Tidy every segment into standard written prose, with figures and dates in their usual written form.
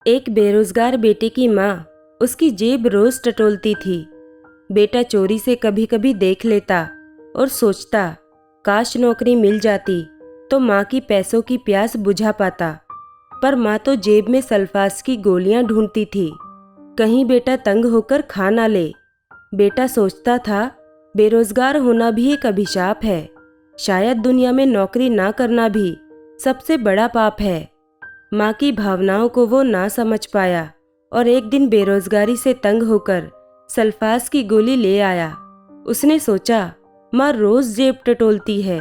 एक बेरोजगार बेटे की माँ उसकी जेब रोज टटोलती थी। बेटा चोरी से कभी कभी देख लेता और सोचता, काश नौकरी मिल जाती तो माँ की पैसों की प्यास बुझा पाता। पर माँ तो जेब में सल्फास की गोलियां ढूंढती थी, कहीं बेटा तंग होकर खा ना ले। बेटा सोचता था, बेरोजगार होना भी एक अभिशाप है। शायद दुनिया में नौकरी ना करना भी सबसे बड़ा पाप है। माँ की भावनाओं को वो ना समझ पाया और एक दिन बेरोजगारी से तंग होकर सल्फास की गोली ले आया। उसने सोचा, माँ रोज जेब टटोलती है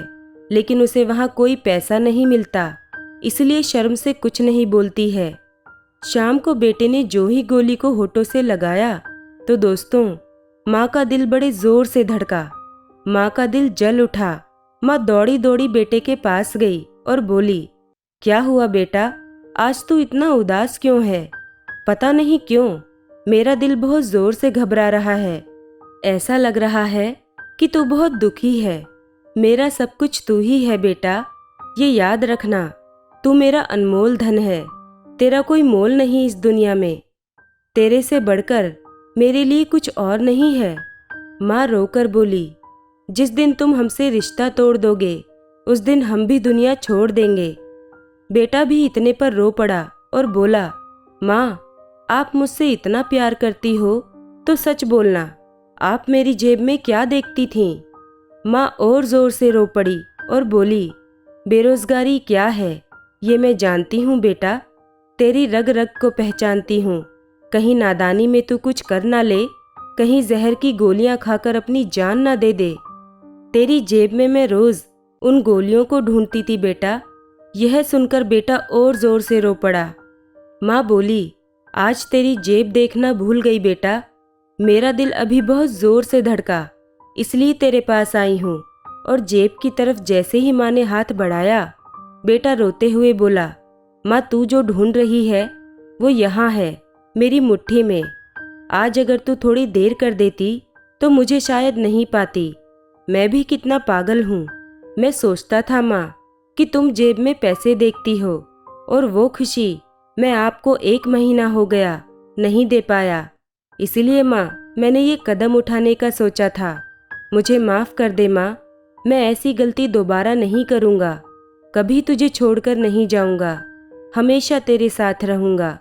लेकिन उसे वहाँ कोई पैसा नहीं मिलता, इसलिए शर्म से कुछ नहीं बोलती है। शाम को बेटे ने जो ही गोली को होठों से लगाया तो दोस्तों, माँ का दिल बड़े जोर से धड़का। माँ का दिल जल उठा। माँ दौड़ी दौड़ी बेटे के पास गई और बोली, क्या हुआ बेटा, आज तू इतना उदास क्यों है? पता नहीं क्यों, मेरा दिल बहुत जोर से घबरा रहा है। ऐसा लग रहा है कि तू बहुत दुखी है। मेरा सब कुछ तू ही है बेटा, ये याद रखना, तू मेरा अनमोल धन है। तेरा कोई मोल नहीं इस दुनिया में। तेरे से बढ़कर मेरे लिए कुछ और नहीं है। माँ रोकर बोली, जिस दिन तुम हमसे रिश्ता तोड़ दोगे उस दिन हम भी दुनिया छोड़ देंगे। बेटा भी इतने पर रो पड़ा और बोला, माँ, आप मुझसे इतना प्यार करती हो तो सच बोलना, आप मेरी जेब में क्या देखती थीं? माँ और जोर से रो पड़ी और बोली, बेरोजगारी क्या है ये मैं जानती हूँ बेटा, तेरी रग रग को पहचानती हूँ। कहीं नादानी में तू कुछ कर ना ले, कहीं जहर की गोलियां खाकर अपनी जान ना दे दे। तेरी जेब में मैं रोज उन गोलियों को ढूंढती थी बेटा। यह सुनकर बेटा और जोर से रो पड़ा। माँ बोली, आज तेरी जेब देखना भूल गई बेटा, मेरा दिल अभी बहुत जोर से धड़का, इसलिए तेरे पास आई हूँ। और जेब की तरफ जैसे ही माँ ने हाथ बढ़ाया, बेटा रोते हुए बोला, माँ तू जो ढूंढ रही है वो यहाँ है, मेरी मुट्ठी में। आज अगर तू थोड़ी देर कर देती तो मुझे शायद नहीं पाती। मैं भी कितना पागल हूँ। मैं सोचता था माँ कि तुम जेब में पैसे देखती हो और वो खुशी मैं आपको 1 महीना हो गया नहीं दे पाया। इसलिए माँ, मैंने ये कदम उठाने का सोचा था। मुझे माफ़ कर दे माँ, मैं ऐसी गलती दोबारा नहीं करूँगा। कभी तुझे छोड़कर नहीं जाऊँगा, हमेशा तेरे साथ रहूँगा।